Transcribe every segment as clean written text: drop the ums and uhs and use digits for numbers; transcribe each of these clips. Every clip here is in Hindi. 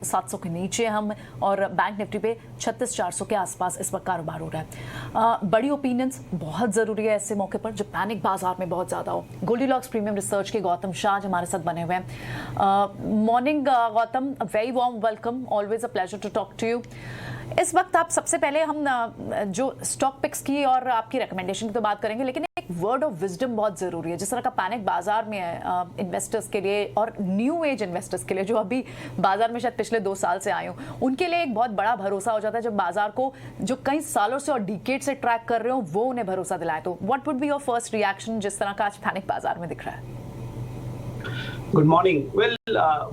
700 के नीचे हम और बैंक निफ्टी पे 36,400 के आसपास इस वक्त कारोबार हो रहा है। बड़ी ओपिनियंस बहुत ज़रूरी है ऐसे मौके पर जब पैनिक बाजार में बहुत ज़्यादा हो। गोल्डीलॉक्स प्रीमियम रिसर्च के गौतम शाह हमारे साथ बने हुए हैं। Morning Gautam, very warm welcome, always a pleasure to talk to you. इस वक्त आप सबसे पहले हम जो स्टॉक पिक्स की और आपकी रिकमेंडेशन की तो बात करेंगे, लेकिन एक वर्ड ऑफ विजडम बहुत ज़रूरी है। जिस तरह का पैनिक बाजार में है इन्वेस्टर्स के लिए और न्यू एज इन्वेस्टर्स के लिए जो अभी बाजार में शायद पिछले 2 साल से आए हो, उनके लिए एक बहुत बड़ा भरोसा हो जाता है जब बाजार को जो कई सालों से और डिकेड से ट्रैक कर रहे हो वो उन्हें भरोसा दिलाए। तो what would be your first reaction जिस तरह का आज पैनिक बाजार में दिख रहा है? Good morning.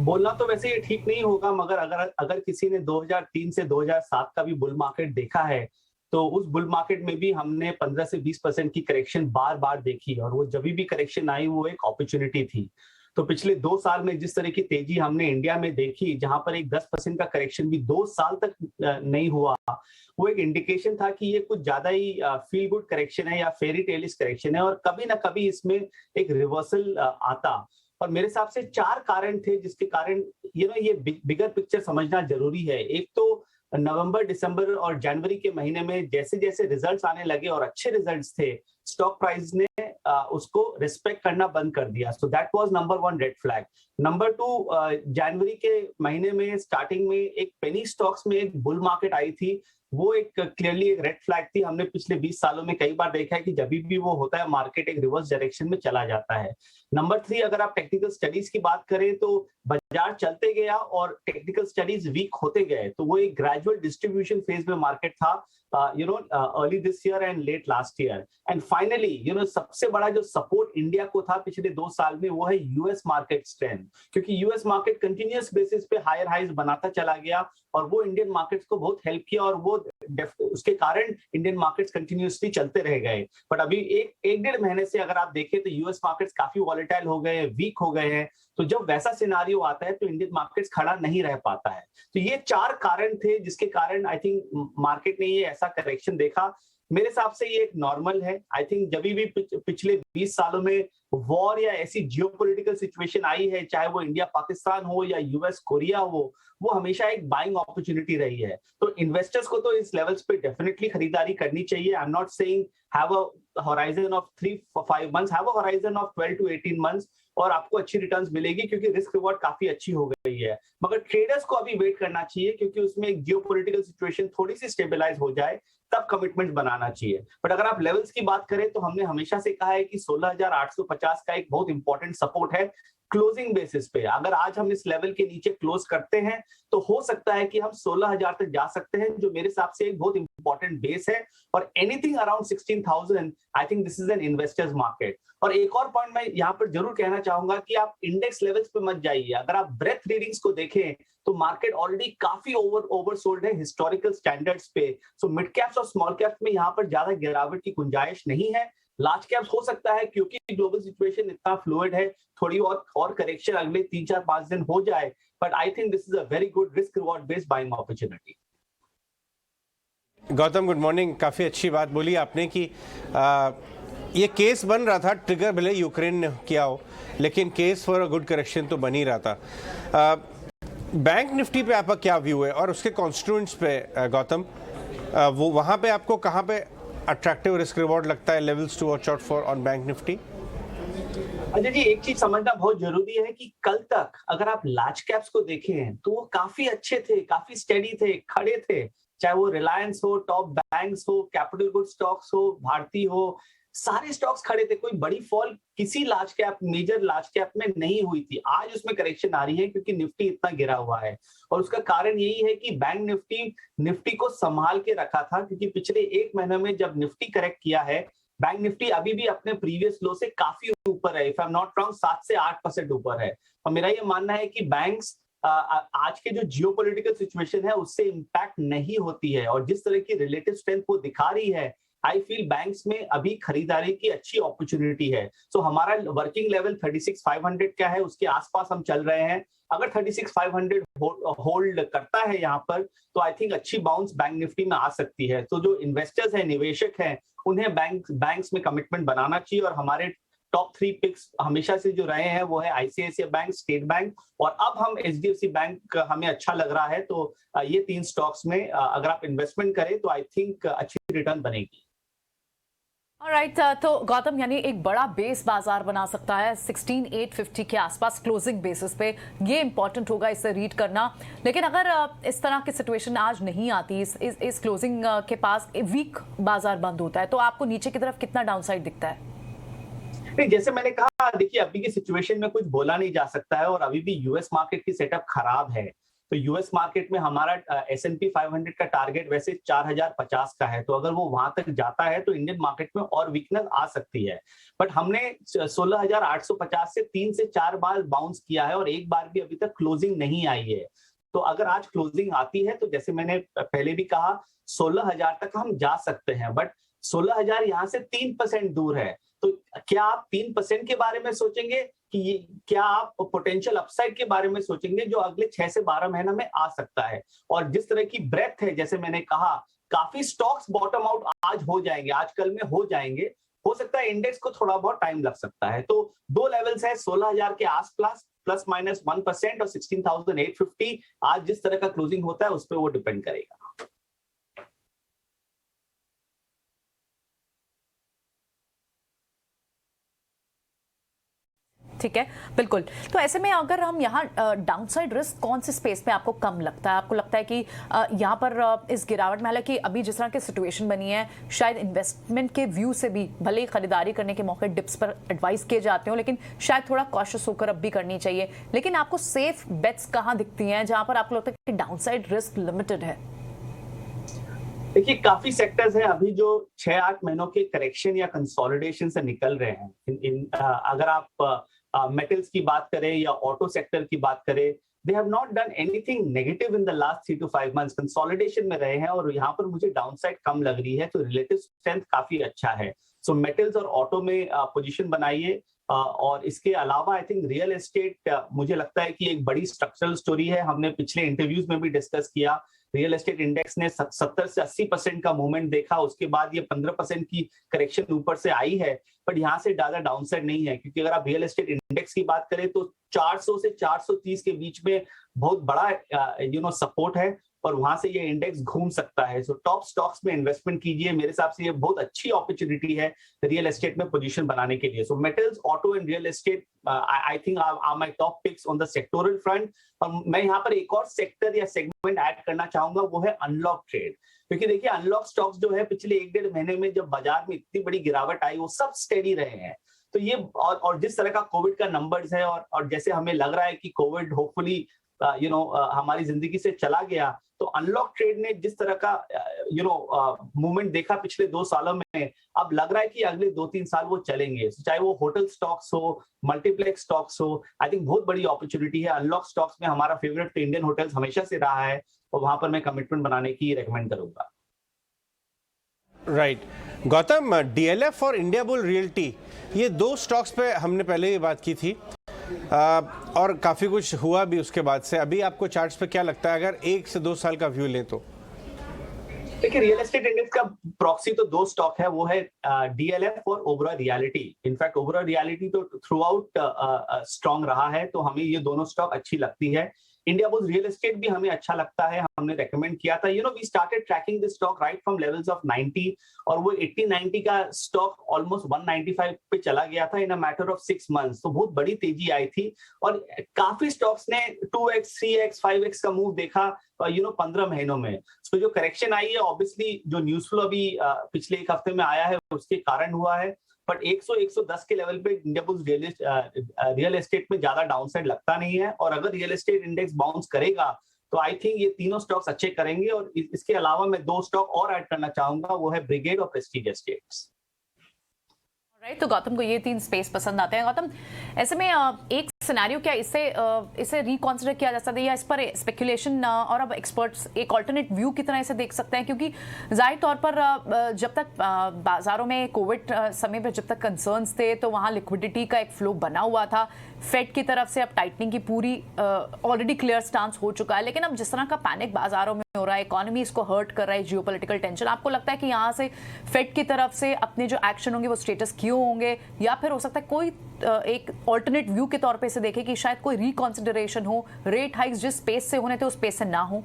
बोलना तो वैसे ये ठीक नहीं होगा, मगर अगर किसी ने 2003 से 2007 का भी बुल मार्केट देखा है तो उस बुल मार्केट में भी हमने 15 से 20% की करेक्शन बार बार देखी, और वो जब भी करेक्शन आई वो एक अपॉर्चुनिटी थी। तो पिछले 2 साल में जिस तरह की तेजी हमने इंडिया में देखी, जहां पर एक 10% का करेक्शन भी 2 साल तक नहीं हुआ, वो एक इंडिकेशन था कि ये कुछ ज्यादा ही फील गुड करेक्शन है या फेरी टेलिस करेक्शन है, और कभी ना कभी इसमें एक रिवर्सल आता। और मेरे हिसाब से 4 कारण थे जिसके कारण ये बिगर पिक्चर समझना जरूरी है। एक तो नवंबर, दिसंबर और जनवरी के महीने में जैसे जैसे रिजल्ट्स आने लगे और अच्छे रिजल्ट्स थे, स्टॉक प्राइस ने उसको रिस्पेक्ट करना बंद कर दिया। So that was number 1 red flag. Number 2, जनवरी के महीने में स्टार्टिंग में एक पेनी स्टॉक्स में एक बुल मार्केट आई थी, वो एक क्लियरली एक रेड फ्लैग थी। हमने पिछले 20 सालों में कई बार देखा है कि जब भी वो होता है मार्केट एक रिवर्स डायरेक्शन में चला जाता है। नंबर 3, अगर आप टेक्निकल स्टडीज की बात करें तो बाजार चलते गया और टेक्निकल स्टडीज वीक होते गए, तो वो एक ग्रेजुअल डिस्ट्रीब्यूशन फेज में मार्केट था early this year and let last year. And finally सबसे बड़ा जो सपोर्ट इंडिया को था पिछले 2 साल में वो है यूएस मार्केट स्ट्रेंथ, क्योंकि यूएस मार्केट कंटिन्यूअस बेसिस पे हायर हाइज बनाता चला गया और वो इंडियन मार्केट्स को बहुत हेल्प किया, और वो उसके कारण इंडियन मार्केट्स कंटिन्यूअसली चलते रह गए। बट अभी एक डेढ़ महीने से अगर आप देखें तो यूएस मार्केट्स काफी वॉलेटाइल हो गए, वीक हो गए हैं। तो जब वैसा सिनारियो आता है तो इंडियन मार्केट्स खड़ा नहीं रह पाता है। तो ये 4 कारण थे जिसके कारण आई थिंक मार्केट ने ये ऐसा करेक्शन देखा। मेरे हिसाब से ये एक नॉर्मल है। आई थिंक जब भी पिछले 20 सालों में वॉर या ऐसी जियोपॉलिटिकल सिचुएशन आई है, चाहे वो इंडिया पाकिस्तान हो या यूएस कोरिया हो, वो हमेशा एक बाइंग अपॉर्चुनिटी रही है। तो इन्वेस्टर्स को तो इस लेवल्स पे डेफिनेटली खरीदारी करनी चाहिए। आई am not saying have a horizon of 3-5 months, have a horizon of 12 to 18 months, और आपको अच्छी रिटर्न्स मिलेगी क्योंकि रिस्क रिवॉर्ड काफी अच्छी हो गई है। मगर ट्रेडर्स को अभी वेट करना चाहिए क्योंकि उसमें एक जियोपॉलिटिकल सिचुएशन थोड़ी सी स्टेबलाइज हो जाए तब कमिटमेंट बनाना चाहिए। बट अगर आप लेवल्स की बात करें तो हमने हमेशा से कहा है कि 16,850 का एक बहुत इंपॉर्टेंट सपोर्ट है क्लोजिंग बेसिस पे। अगर आज हम इस लेवल के नीचे क्लोज करते हैं तो हो सकता है कि हम 16,000 तक जा सकते हैं, जो मेरे हिसाब से एक बहुत इंपॉर्टेंट बेस है। और anything around 16,000 I think this is an investors market. और एक और पॉइंट मैं यहाँ पर जरूर कहना चाहूंगा कि आप इंडेक्स लेवल्स पे मत जाइए। अगर आप ब्रेथ रीडिंग्स को देखें तो मार्केट ऑलरेडी काफी ओवरसोल्ड है हिस्टोरिकल स्टैंडर्ड्स पे। सो मिड कैप्स और स्मॉल कैप्स में यहाँ पर ज्यादा गिरावट की गुंजाइश नहीं है। लार्ज कैप्स हो सकता है क्योंकि ग्लोबल सिचुएशन इतना फ्लूइड है, थोड़ी और करेक्शन अगले 3-4-5 दिन हो जाए। But I think this is a very good risk reward based buying opportunity. Gautam, good morning. काफ़ी अच्छी बात बोली आपने कि ये केस बन रहा था, ट्रिगर भले यूक्रेन ने किया हो, लेकिन case for a good correction तो बन ही रहा था। बैंक निफ्टी पे आपका क्या व्यू है और उसके कॉन्स्टिट्यूएंट्स पे गौतम, वो वहाँ पे आपको कहाँ पे अट्रैक्टिव रिस्क रिवॉर्ड लगता है, levels to watch out for on Bank Nifty? Ajay ji, एक चीज समझना बहुत जरूरी है कि कल तक अगर आप लार्ज कैप्स को देखें तो वो काफी अच्छे थे, काफी स्टेडी थे, खड़े थे। चाहे वो रिलायंस हो, टॉप बैंक्स हो, कैपिटल गुड स्टॉक्स हो, भारती हो, सारे स्टॉक्स खड़े थे। कोई बड़ी फॉल किसी large cap, major large cap में नहीं हुई थी। आज उसमें करेक्शन आ रही है क्योंकि निफ्टी इतना गिरा हुआ है, और उसका कारण यही है कि बैंक निफ्टी को संभाल के रखा था, क्योंकि पिछले 1 महीने में जब निफ्टी करेक्ट किया है, बैंक निफ्टी अभी भी अपने प्रीवियस लो से काफी ऊपर है। If I am not wrong 7 से 8% ऊपर है। और मेरा ये मानना है कि बैंक्स आज के जो जियोपॉलिटिकल सिचुएशन है उससे इंपैक्ट नहीं होती है, और जिस तरह की रिलेटिव स्ट्रेंथ वो दिखा रही है, आई फील बैंक्स में अभी खरीदारी की अच्छी अपॉर्चुनिटी है। सो हमारा वर्किंग लेवल 36,500 का है, उसके आसपास हम चल रहे हैं। अगर 36,500 होल्ड करता है यहाँ पर तो आई थिंक अच्छी बाउंस बैंक निफ्टी में आ सकती है। तो जो इन्वेस्टर्स हैं, निवेशक हैं, उन्हें बैंक्स में कमिटमेंट बनाना चाहिए, और हमारे टॉप 3 पिक्स हमेशा से जो रहे हैं वो है आईसीआईसीआई बैंक, स्टेट बैंक, और अब हम एचडीएफसी बैंक हमें अच्छा लग रहा है। तो ये 3 स्टॉक्स में अगर आप इन्वेस्टमेंट करें तो आई थिंक अच्छी रिटर्न बनेगी। ऑलराइट, तो गौतम यानी एक बड़ा बेस बाजार बना सकता है 16,850 के आसपास क्लोजिंग बेसिस पे, ये इंपॉर्टेंट होगा इसे रीड करना। लेकिन अगर इस तरह की सिचुएशन आज नहीं आती, इस क्लोजिंग के पास वीक बाजार बंद होता है, तो आपको नीचे की तरफ कितना डाउनसाइड दिखता है? नहीं, जैसे मैंने कहा, देखिए अभी की सिचुएशन में कुछ बोला नहीं जा सकता है और अभी भी यूएस मार्केट की सेटअप खराब है। तो यूएस मार्केट में हमारा S&P 500 का टारगेट वैसे 4050 का है, तो अगर वो वहां तक जाता है तो इंडियन मार्केट में और वीकनेस आ सकती है। बट हमने 16,850 से 3 से 4 बार बाउंस किया है और एक बार भी अभी तक क्लोजिंग नहीं आई है। तो अगर आज क्लोजिंग आती है तो जैसे मैंने पहले भी कहा 16,000 तक हम जा सकते हैं, बट 16,000 यहाँ से 3% दूर है। तो क्या आप 3% के बारे में सोचेंगे कि क्या आप पोटेंशियल अपसाइड के बारे में सोचेंगे जो अगले 6 से 12 महीना में आ सकता है? और जिस तरह की ब्रेथ है, जैसे मैंने कहा, काफी स्टॉक्स बॉटम आउट आज हो जाएंगे, आज कल में हो जाएंगे। हो सकता है इंडेक्स को थोड़ा बहुत टाइम लग सकता है। तो 2 लेवल्स है 16,000 के आसपास ±1% और 16,850। आज जिस तरह का क्लोजिंग होता है उस पर वो डिपेंड करेगा। ठीक है, बिल्कुल। तो ऐसे में अगर हम यहाँ डाउनसाइड रिस्क कौन से स्पेस में आपको कम लगता है? आपको लगता है कि यहाँ पर इस गिरावट में, हालांकि अभी जिस तरह की सिचुएशन बनी है, शायद इन्वेस्टमेंट के व्यू से भी भले ही खरीदारी करने के मौके डिप्स पर एडवाइस किए जाते हो, लेकिन शायद थोड़ा कॉशियस होकर अब भी करनी चाहिए। लेकिन आपको सेफ बेट्स कहाँ दिखती हैं जहाँ पर आपको लगता है कि डाउनसाइड रिस्क लिमिटेड है? देखिए, काफी सेक्टर्स हैं अभी जो 6-8 महीनों के करेक्शन या कंसोलिडेशन से निकल रहे हैं। अगर आप मेटल्स की बात करें या ऑटो सेक्टर की बात करें, they have not done anything negative in the last 3 to 5 months, consolidation में रहे हैं और यहाँ पर मुझे डाउनसाइड कम लग रही है, तो रिलेटिव स्ट्रेंथ काफी अच्छा है। सो मेटल्स और ऑटो में पोजीशन बनाइए। और इसके अलावा आई थिंक रियल एस्टेट मुझे लगता है कि एक बड़ी स्ट्रक्चरल स्टोरी है। हमने पिछले इंटरव्यूज में भी डिस्कस किया, रियल एस्टेट इंडेक्स ने 70 से 80% का मूवमेंट देखा, उसके बाद ये 15% की करेक्शन ऊपर से आई है, बट यहाँ से ज्यादा डाउनसाइड नहीं है, क्योंकि अगर आप रियल एस्टेट इंडेक्स की बात करें तो 400 से 430 के बीच में बहुत बड़ा सपोर्ट है और वहां से ये इंडेक्स घूम सकता है। सो टॉप स्टॉक्स में इन्वेस्टमेंट कीजिए, मेरे हिसाब से ये बहुत अच्छी अपॉर्चुनिटी है रियल एस्टेट में पोजीशन बनाने के लिए। So metals, auto and real estate I think are my top picks on the sectoral front. और मैं यहाँ पर एक और सेक्टर या सेगमेंट ऐड करना चाहूंगा, वो है अनलॉक ट्रेड। क्योंकि देखिए, अनलॉक स्टॉक्स जो है पिछले 1-1.5 महीने में जब बाजार में इतनी बड़ी गिरावट आई, वो सब स्टेडी रहे हैं। तो ये और जिस तरह का कोविड का नंबर्स है और जैसे हमें लग रहा है कि कोविड होपफुली हमारी जिंदगी से चला गया, तो अनलॉक ट्रेड ने जिस तरह का मूवमेंट देखा पिछले 2 सालों में, अब लग रहा है कि अगले 2-3 साल वो चलेंगे। चाहे वो होटल स्टॉक्स हो, मल्टीप्लेक्स स्टॉक्स हो, आई थिंक बहुत बड़ी अपॉर्चुनिटी है। अनलॉक स्टॉक्स में हमारा फेवरेट तो इंडियन होटल्स हमेशा से रहा है और वहां पर मैं कमिटमेंट बनाने की रेकमेंड करूंगा। राइट गौतम, DLF और इंडिया बुल रियल्टी, ये 2 स्टॉक्स पे हमने पहले ही बात की थी और काफ़ी कुछ हुआ भी उसके बाद से। अभी आपको चार्ट्स पे क्या लगता है, अगर 1 से 2 साल का व्यू लें तो? देखिए, रियल एस्टेट इंडेक्स का प्रॉक्सी तो 2 स्टॉक है, वो है DLF और Oberoi reality. In fact Oberoi reality तो थ्रू आउट स्ट्रॉन्ग रहा है, तो हमें ये दोनों स्टॉक अच्छी लगती है। इंडिया बुल्स रियल एस्टेट भी हमें अच्छा लगता है, हमने रेकमेंड किया था। We started tracking this stock right from levels of 90 और वो 80-90 का स्टॉक ऑलमोस्ट 195 पे चला गया था इन अ मैटर ऑफ 6 मंथ्स। तो बहुत बड़ी तेजी आई थी और काफी स्टॉक्स ने 2x, 3x, 5x का मूव देखा 15 महीनों में। तो जो करेक्शन आई है, ऑब्वियसली जो न्यूज फ्लो अभी पिछले 1 हफ्ते में आया है उसके कारण हुआ है, बट 100-110 के लेवल पे इंडिया बुल्स रियल एस्टेट में ज्यादा डाउनसाइड लगता नहीं है। और अगर रियल एस्टेट इंडेक्स बाउंस करेगा तो आई थिंक ये तीनों स्टॉक्स अच्छे करेंगे। और इसके अलावा मैं 2 स्टॉक और ऐड करना चाहूंगा, वो है ब्रिगेड और प्रेस्टीज एस्टेट्स। राइट, तो गौतम को ये 3 स्पेस पसंद आते हैं। गौतम, ऐसे में एक सिनेरियो क्या इसे रिकॉन्सिडर किया जा सकता है या इस पर स्पेकुलेशन और अब एक्सपर्ट्स एक ऑल्टरनेट व्यू की तरह इसे देख सकते हैं? क्योंकि जाहिर तौर पर जब तक बाजारों में कोविड समय पर जब तक कंसर्न्स थे तो वहाँ लिक्विडिटी का एक फ्लो बना हुआ था, फेड की तरफ से अब टाइटनिंग की पूरी ऑलरेडी क्लियर स्टांस हो चुका है, लेकिन अब जिस तरह का पैनिक बाजारों में हो रहा है, इकोनॉमी इसको हर्ट कर रहा है, जियोपॉलिटिकल टेंशन, आपको लगता है कि यहाँ से फेड की तरफ से अपने जो एक्शन होंगे वो स्टेटस क्यों होंगे, या फिर हो सकता है कोई एक ऑल्टरनेट व्यू के तौर पे इसे देखे कि शायद कोई रिकॉन्सिडरेशन हो, रेट हाइक्स जिस पेस से होने थे उस पेस से ना हो?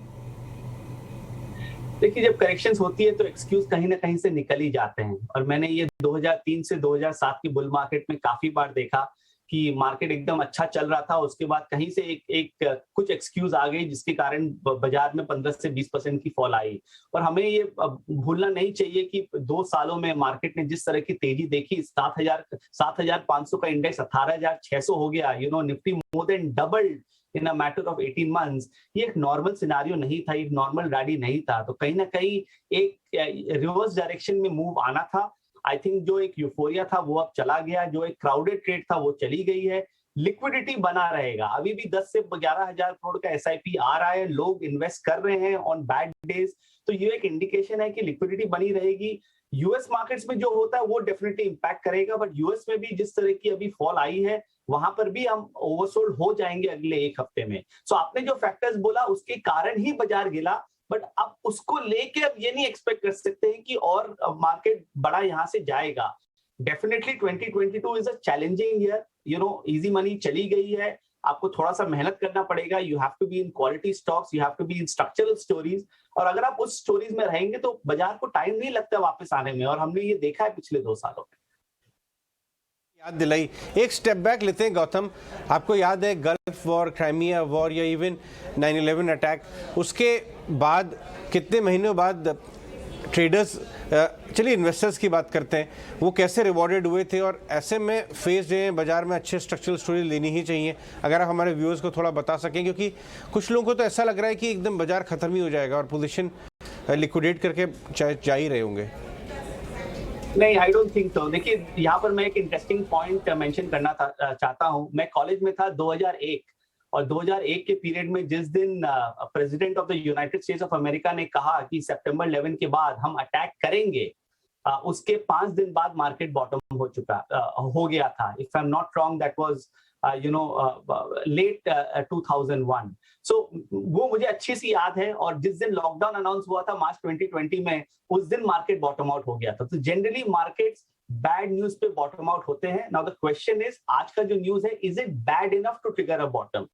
देखिए, जब करेक्शंस होती है तो एक्सक्यूज कहीं ना कहीं से निकल ही जाते हैं, और मैंने ये 2003 से 2007 की बुल मार्केट में काफी बार देखा कि मार्केट एकदम अच्छा चल रहा था, उसके बाद कहीं से एक कुछ एक्सक्यूज आ गई जिसके कारण बाजार में 15 से 20% की फॉल आई। और हमें ये भूलना नहीं चाहिए कि 2 सालों में मार्केट ने जिस तरह की तेजी देखी, 7,500 का इंडेक्स 18,600 हो गया, Nifty more than doubled in a matter of 18 months। ये एक नॉर्मल सिनारियो नहीं था, एक नॉर्मल रैली नहीं था। तो कहीं ना कहीं एक रिवर्स डायरेक्शन में मूव आना था। आई थिंक जो एक यूफोरिया था वो अब चला गया, जो एक क्राउडेड ट्रेड था वो चली गई है, लिक्विडिटी बना रहेगा। अभी भी 10 से 11,000 करोड़ का एसआईपी आ रहा है, लोग इन्वेस्ट कर रहे हैं ऑन बैड डेज, तो ये एक इंडिकेशन है कि लिक्विडिटी बनी रहेगी। यूएस मार्केट्स में जो होता है वो डेफिनेटली इंपैक्ट करेगा, बट यूएस में भी जिस तरह की अभी फॉल आई है वहां पर भी हम ओवरसोल्ड हो जाएंगे अगले एक हफ्ते में। सो आपने जो फैक्टर्स बोला उसके कारण ही बाजार गिरा, बट अब उसको लेके अब ये नहीं एक्सपेक्ट कर सकते हैं कि और मार्केट बड़ा यहां से जाएगा। Definitely 2022 is a challenging year, easy money चली गई है, आपको थोड़ा सा मेहनत करना पड़ेगा। You have to be in quality stocks, you have to be in structural stories, और अगर आप उस स्टोरीज में रहेंगे तो बाजार को टाइम नहीं लगता वापस आने में, और हमने ये देखा है पिछले 2 सालों में। याद दिलाई, एक स्टेप बैक लेते हैं गौतम। आपको याद है गल्फ वॉर, क्राइमिया वॉर या इवन 9/11 अटैक, उसके बाद कितने महीनों बाद ट्रेडर्स, चलिए इन्वेस्टर्स की बात करते हैं, वो कैसे रिवॉर्डेड हुए थे, और ऐसे में फेज जो है बाजार में अच्छे स्ट्रक्चरल स्टोरी लेनी ही चाहिए। अगर आप हमारे व्यूअर्स को थोड़ा बता सकें, क्योंकि कुछ लोगों को तो ऐसा लग रहा है कि एकदम बाजार खत्म ही हो जाएगा और पोजीशन लिक्विडेट करके जा ही रहे होंगे। नहीं, आई डोंट थिंक सो। देखिए, यहाँ पर मैं एक इंटरेस्टिंग पॉइंट मेंशन करना चाहता हूँ। मैं कॉलेज में था 2001, और 2001 के पीरियड में जिस दिन president of the United states of America ने कहा कि सितंबर 11 के बाद हम अटैक करेंगे, उसके 5 दिन बाद मार्केट बॉटम हो गया था। If I am not wrong, that was late 2001। So वो मुझे अच्छी सी याद है, और जिस दिन लॉकडाउन अनाउंस हुआ था मार्च 2020 में, उस दिन मार्केट बॉटम आउट हो गया था। तो जनरली मार्केट्स बैड न्यूज पे बॉटम आउट होते हैं। नाउ द क्वेश्चन इज, आज का जो न्यूज है, is it bad enough to trigger a bottom?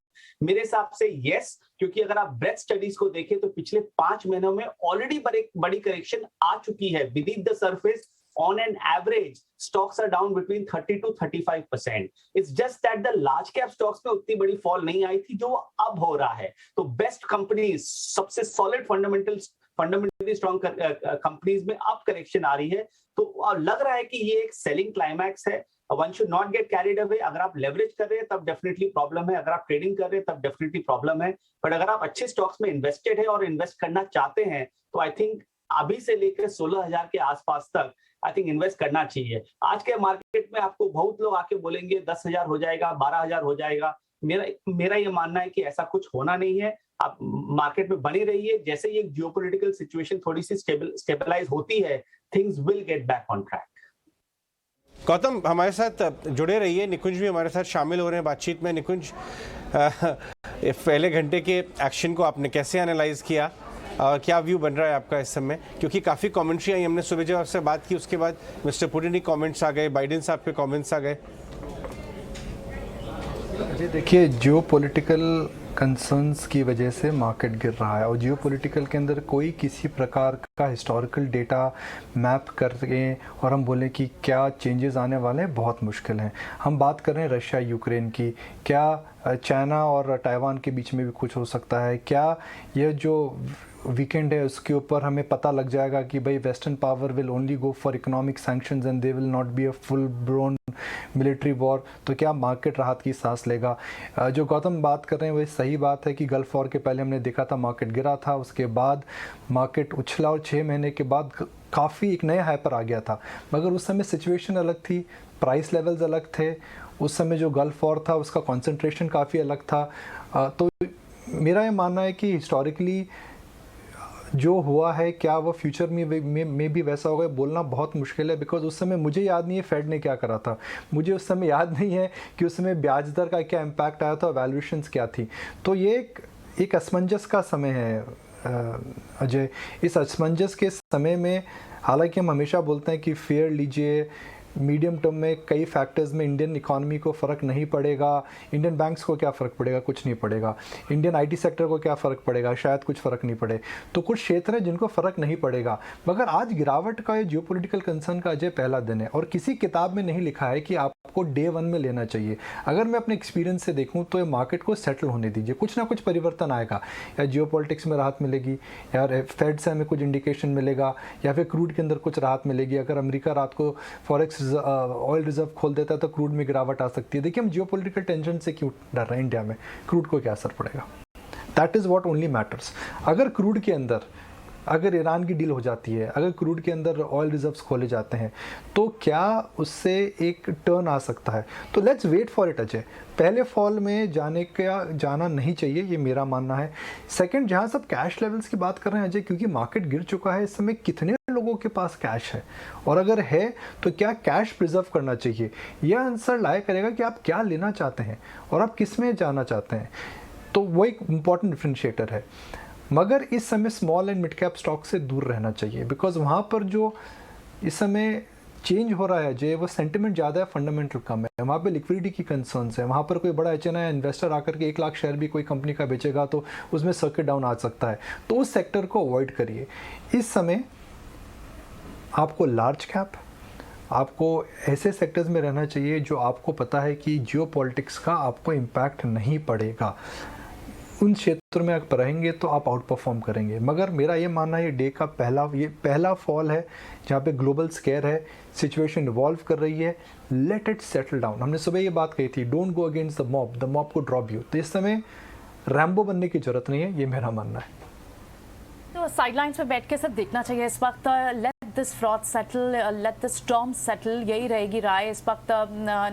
मेरे हिसाब से यस, क्योंकि अगर आप ब्रेथ स्टडीज को देखें तो पिछले 5 महीनों में ऑलरेडी बड़ी करेक्शन आ चुकी है। Beneath the surface, on an average, stocks are down between 30 to 35%. It's just that the large cap stocks में उतनी बड़ी फॉल नहीं आई थी जो अब हो रहा है। तो बेस्ट कंपनीज, सबसे सॉलिड फंडामेंटली स्ट्रॉन्ग कंपनीज में अब करेक्शन आ रही है। तो लग रहा है कि ये एक सेलिंग क्लाइमैक्स है। One should not get carried away। अगर आप लेवरेज कर रहे हैं तब डेफिनेटली प्रॉब्लम है, अगर आप ट्रेडिंग कर रहे हैं तब डेफिनेटली प्रॉब्लम है, बट अगर आप अच्छे स्टॉक्स में इन्वेस्टेड है और इन्वेस्ट करना चाहते हैं तो आई थिंक अभी से लेकर 16,000 के आसपास तक आई थिंक इन्वेस्ट करना चाहिए। आज के मार्केट में आपको बहुत लोग आके बोलेंगे 10,000 हो जाएगा, 12,000 हो जाएगा। मेरा ये मानना है कि ऐसा कुछ होना नहीं है। आप मार्केट में बनी रहिए, जैसे ये जियोपॉलिटिकल सिचुएशन थोड़ी सी स्टेबलाइज होती है, things will get back on track. Gautam हमारे साथ जुड़े रहिए, निकुंज भी हमारे साथ शामिल हो रहे हैं बातचीत में। निकुंज, पहले घंटे के एक्शन को आपने कैसे एनालाइज किया, क्या व्यू बन रहा है आपका इस समय? क्योंकि काफ़ी कमेंट्री आई, हमने सुबह जब आपसे बात की उसके बाद मिस्टर पुतिन के कमेंट्स आ गए, बाइडेन साहब के कमेंट्स आ गए। जी देखिए, जियो पॉलिटिकल कंसर्न्स की वजह से मार्केट गिर रहा है, और जियो पॉलिटिकल के अंदर कोई किसी प्रकार का हिस्टोरिकल डेटा मैप करके और हम बोलें कि क्या चेंजेस आने वाले हैं, बहुत मुश्किल है। हम बात कर रहे हैं रशिया यूक्रेन की, क्या चाइना और ताइवान के बीच में भी कुछ हो सकता है? क्या ये जो वीकेंड है उसके ऊपर हमें पता लग जाएगा कि भाई western power will only go for economic sanctions and they will not be a full blown military war? तो क्या मार्केट राहत की सांस लेगा? जो गौतम बात कर रहे हैं वही सही बात है कि गल्फ वॉर के पहले हमने देखा था मार्केट गिरा था, उसके बाद मार्केट उछला और 6 महीने के बाद काफ़ी एक नया हाई पर आ गया था। मगर उस समय सिचुएशन अलग थी, प्राइस लेवल्स अलग थे, उस समय जो गल्फ वॉर था उसका कॉन्सेंट्रेशन काफ़ी अलग था। तो मेरा ये मानना है कि हिस्टोरिकली जो हुआ है क्या वो फ्यूचर में भी वैसा होगा बोलना बहुत मुश्किल है, बिकॉज उस समय मुझे याद नहीं है फेड ने क्या करा था, मुझे उस समय याद नहीं है कि उस समय ब्याज दर का क्या इम्पैक्ट आया था, वैल्यूएशंस क्या थी। तो ये एक असमंजस का समय है अजय। इस असमंजस के समय में हालांकि हम हमेशा बोलते हैं कि फेयर लीजिए, मीडियम टर्म में कई फैक्टर्स में इंडियन इकोनॉमी को फ़र्क नहीं पड़ेगा, इंडियन बैंक्स को क्या फ़र्क पड़ेगा, कुछ नहीं पड़ेगा, इंडियन आईटी सेक्टर को क्या फ़र्क पड़ेगा, शायद कुछ फ़र्क नहीं पड़े। तो कुछ क्षेत्र हैं जिनको फ़र्क नहीं पड़ेगा। मगर आज गिरावट का ये जियोपॉलिटिकल कंसर्न का अजय पहला दिन है और किसी किताब में नहीं लिखा है कि आपको डे 1 में लेना चाहिए। अगर मैं अपने एक्सपीरियंस से देखूँ तो ये मार्केट को सेटल होने दीजिए, कुछ ना कुछ परिवर्तन आएगा, या जियोपॉलिटिक्स में राहत मिलेगी, या फेड से हमें कुछ इंडिकेशन मिलेगा, या फिर क्रूड के अंदर कुछ राहत मिलेगी। अगर अमेरिका रात को फॉरेक्स ऑयल रिजर्व खोल देता है तो क्रूड में गिरावट आ सकती है। देखिए हम जियोपॉलिटिकल टेंशन से क्यों डर रहे हैं, इंडिया में क्रूड को क्या असर पड़ेगा, that is what only matters. अगर क्रूड के अंदर अगर ईरान की डील हो जाती है, अगर क्रूड के अंदर ऑयल रिजर्व्स खोले जाते हैं तो क्या उससे एक टर्न आ सकता है। तो let's wait for it Ajay. पहले फॉल में जाना नहीं चाहिए, ये मेरा मानना है। सेकंड, जहाँ सब कैश लेवल्स की बात कर रहे हैं अजय, क्योंकि मार्केट गिर चुका है, इस समय कितने लोगों के पास कैश है, और अगर है तो क्या कैश प्रिजर्व करना चाहिए, यह आंसर लाया करेगा कि आप क्या लेना चाहते हैं और आप किस में जाना चाहते हैं। तो वो एक इम्पॉर्टेंट डिफरेंशिएटर है। मगर इस समय small and mid cap stock से दूर रहना चाहिए, बिकॉज वहाँ पर जो इस समय चेंज हो रहा है जो वो सेंटिमेंट ज़्यादा है, फंडामेंटल कम है। वहाँ पे लिक्विडिटी की कंसर्न्स है, वहाँ पर कोई बड़ा एचएनआई इन्वेस्टर आकर के 1 लाख शेयर भी कोई कंपनी का बेचेगा तो उसमें सर्किट डाउन आ सकता है। तो उस सेक्टर को अवॉइड करिए। इस समय आपको लार्ज कैप, आपको ऐसे सेक्टर्स में रहना चाहिए जो आपको पता है कि जियोपॉलिटिक्स का आपको इम्पैक्ट नहीं पड़ेगा। उन क्षेत्रों में आप रहेंगे तो आप आउट परफॉर्म करेंगे। मगर मेरा ये मानना है ये डे का पहला फॉल है जहाँ पे ग्लोबल स्केयर है, सिचुएशन इवॉल्व कर रही है, लेट इट सेटल डाउन। हमने सुबह ये बात कही थी, don't go against the mob को ड्रॉप यू। तो इस समय रैम्बो बनने की जरूरत नहीं है, ये मेरा मानना है। तो साइडलाइंस में बैठ के सब देखना चाहिए इस वक्त। Let this froth settle, let this storm settle, यही रहेगी राय इस वक्त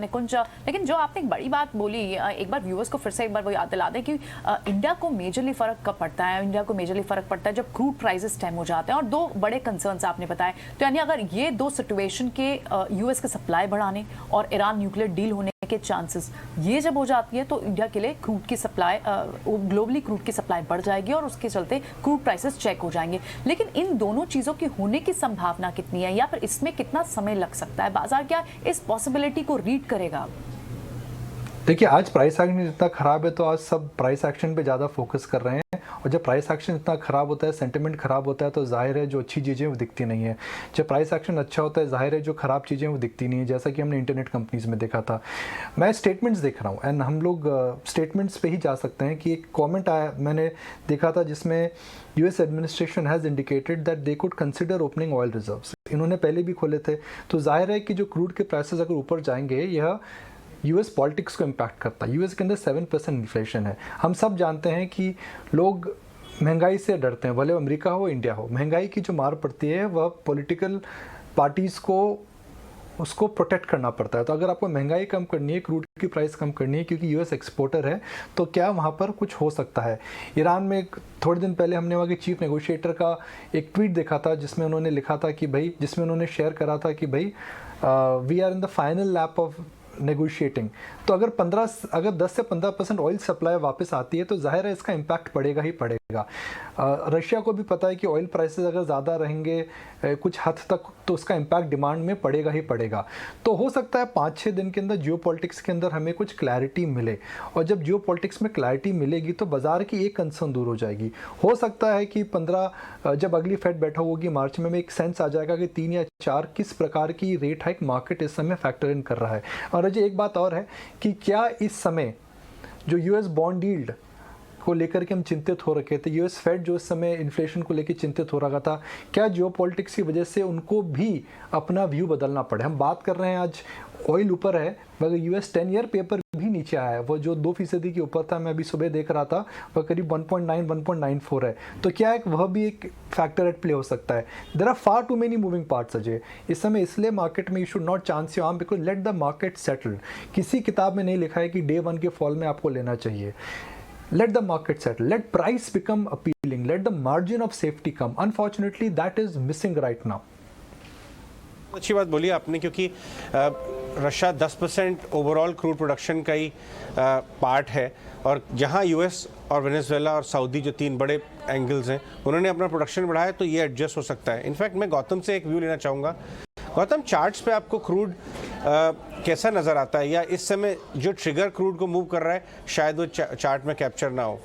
निकुंज। लेकिन जो आपने एक बड़ी बात बोली, एक बार व्यूअर्स को फिर से एक बार वो याद दिला दें कि इंडिया को मेजरली फर्क कब पड़ता है। इंडिया को मेजरली फर्क पड़ता है जब क्रूड प्राइसेस टाइम हो जाते हैं, और 2 बड़े कंसर्न्स आपने बताए। तो यानी अगर ये 2 सिचुएशन के यूएस के सप्लाई बढ़ाने और ईरान न्यूक्लियर डील होने के चांसेस ये जब हो जाती है तो इंडिया के लिए क्रूड की सप्लाई, ग्लोबली क्रूड की सप्लाई बढ़ जाएगी और उसके चलते क्रूड प्राइसेस चेक हो जाएंगे। लेकिन इन दोनों चीज़ों की होने की संभावना कितनी है, या फिर इसमें कितना समय लग सकता है? बाजार क्या इस पॉसिबिलिटी को रीड करेगा? देखिए आज प्राइस एक्शन इतना खराब है तो आज सब प्राइस एक्शन पे ज़्यादा फोकस कर रहे हैं, और जब प्राइस एक्शन इतना खराब होता है, सेंटिमेंट खराब होता है, तो जाहिर है जो अच्छी चीज़ें वो दिखती नहीं है। जब प्राइस एक्शन अच्छा होता है जाहिर है जो ख़राब चीज़ें वो दिखती नहीं है, जैसा कि हमने इंटरनेट कंपनीज़ में देखा था। मैं स्टेटमेंट्स देख रहा हूँ एंड हम लोग स्टेटमेंट्स पे ही जा सकते हैं कि एक कॉमेंट आया मैंने देखा था जिसमें US administration has indicated that they could consider opening oil reserves. इन्होंने पहले भी खोले थे, तो जाहिर है कि जो क्रूड के प्राइसेस अगर ऊपर जाएंगे यह US पॉलिटिक्स को इम्पैक्ट करता है। US के अंदर 7% इन्फ्लेशन है। हम सब जानते हैं कि लोग महंगाई से डरते हैं, भले अमेरिका हो इंडिया हो। महंगाई की जो मार पड़ती है वह पॉलिटिकल पार्टीज़ को उसको प्रोटेक्ट करना पड़ता है। तो अगर आपको महंगाई कम करनी है, क्रूड की प्राइस कम करनी है, क्योंकि US एक्सपोर्टर है, तो क्या वहाँ पर कुछ हो सकता है। ईरान में थोड़े दिन पहले हमने वहाँ के चीफ नेगोशिएटर का एक ट्वीट देखा था जिसमें उन्होंने लिखा था कि भाई, जिसमें उन्होंने शेयर करा था कि भाई we are in the final lap of negotiating. तो अगर 10 से 15% ऑयल सप्लाई वापस आती है तो जाहिर है इसका इम्पैक्ट पड़ेगा ही पड़ेगा। रशिया को भी पता है कि ऑयल प्राइसेस अगर ज़्यादा रहेंगे कुछ हद तक तो उसका इम्पैक्ट डिमांड में पड़ेगा ही पड़ेगा। तो हो सकता है 5-6 दिन के अंदर जियोपॉलिटिक्स के अंदर हमें कुछ क्लैरिटी मिले, और जब जियोपॉलिटिक्स में क्लैरिटी मिलेगी तो बाजार की एक कंसर्न दूर हो जाएगी। हो सकता है कि 15 जब अगली फेड बैठक होगी मार्च में एक सेंस आ जाएगा कि 3 या 4 किस प्रकार की रेट हाइक मार्केट इस समय फैक्टर इन कर रहा है। और अजय एक बात और है कि क्या इस समय जो US बॉन्ड यील्ड को लेकर के हम चिंतित हो रखे थे, US फेड जो इस समय इन्फ्लेशन को लेकर चिंतित हो रहा था, क्या जियोपॉलिटिक्स की वजह से उनको भी अपना व्यू बदलना पड़े? हम बात कर रहे हैं आज ऑयल ऊपर है मगर US 10 ईयर पेपर भी नीचे आया है। वो जो 2% के ऊपर था, मैं अभी सुबह देख रहा था, वह करीब 1.9-1.94 है। तो क्या एक वह भी एक फैक्टर एट प्ले हो सकता है? There are far too many moving parts Ajay इस समय, इसलिए मार्केट में you should not chance your arm, because let the market settle. किसी किताब में नहीं लिखा है कि डे 1 के फॉल में आपको लेना चाहिए। let the market settle, let price become appealing, let the margin of safety come. Unfortunately that is missing right now. अच्छी बात बोली आपने, क्योंकि रशिया 10% ओवरऑल क्रूड प्रोडक्शन का ही पार्ट है, और जहां यूएस और वेनेजुएला और सऊदी जो 3 बड़े एंगल्स हैं उन्होंने अपना प्रोडक्शन बढ़ाया, तो ये एडजस्ट हो सकता है। इनफैक्ट मैं गौतम से एक व्यू लेना चाहूँगा। गौतम, चार्ट्स पे आपको क्रूड कैसा नज़र आता है, या इस समय जो ट्रिगर क्रूड को मूव कर रहा है शायद वो चार्ट में कैप्चर ना हो,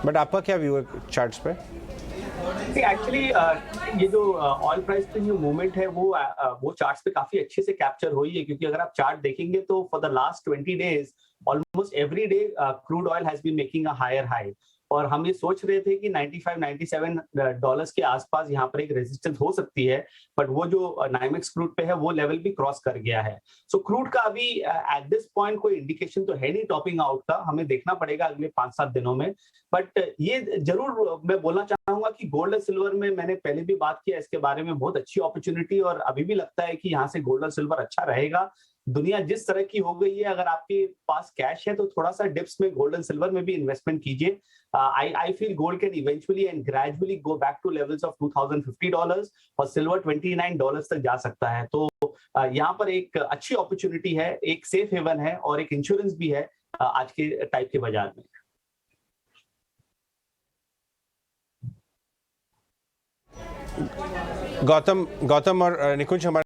बट आपका क्या व्यू है चार्ट्स पे? एक्चुअली ये जो ऑयल प्राइस पे जो मूवमेंट है वो चार्ट्स पे काफी अच्छे से कैप्चर हुई है, क्योंकि अगर आप चार्ट देखेंगे तो for the last 20 days almost every day crude oil has been making a higher high, और हम ये सोच रहे थे कि 95-97 डॉलर्स के आसपास यहाँ पर एक रेजिस्टेंस हो सकती है, बट वो जो नाइमेक्स क्रूड पे है वो लेवल भी क्रॉस कर गया है। सो क्रूड का अभी एट दिस पॉइंट कोई इंडिकेशन तो है नहीं टॉपिंग आउट का, हमें देखना पड़ेगा अगले 5-7 दिनों में। बट ये जरूर मैं बोलना चाहूंगा कि गोल्ड और सिल्वर में मैंने पहले भी बात किया इसके बारे में, बहुत अच्छी अपॉर्चुनिटी, और अभी भी लगता है कि यहाँ से गोल्ड और सिल्वर अच्छा रहेगा। दुनिया जिस तरह की हो गई है, अगर आपके पास कैश है तो थोड़ा सा डिप्स में गोल्ड एंड सिल्वर में भी इन्वेस्टमेंट कीजिए। I feel gold can eventually and gradually go back to levels of $2,050 और सिल्वर $29 तक जा सकता है। तो यहाँ पर एक अच्छी अपॉर्चुनिटी है, एक सेफ हेवन है और एक इंश्योरेंस भी है आज के टाइप के बाजार में। गौतम और निकुंज हमारे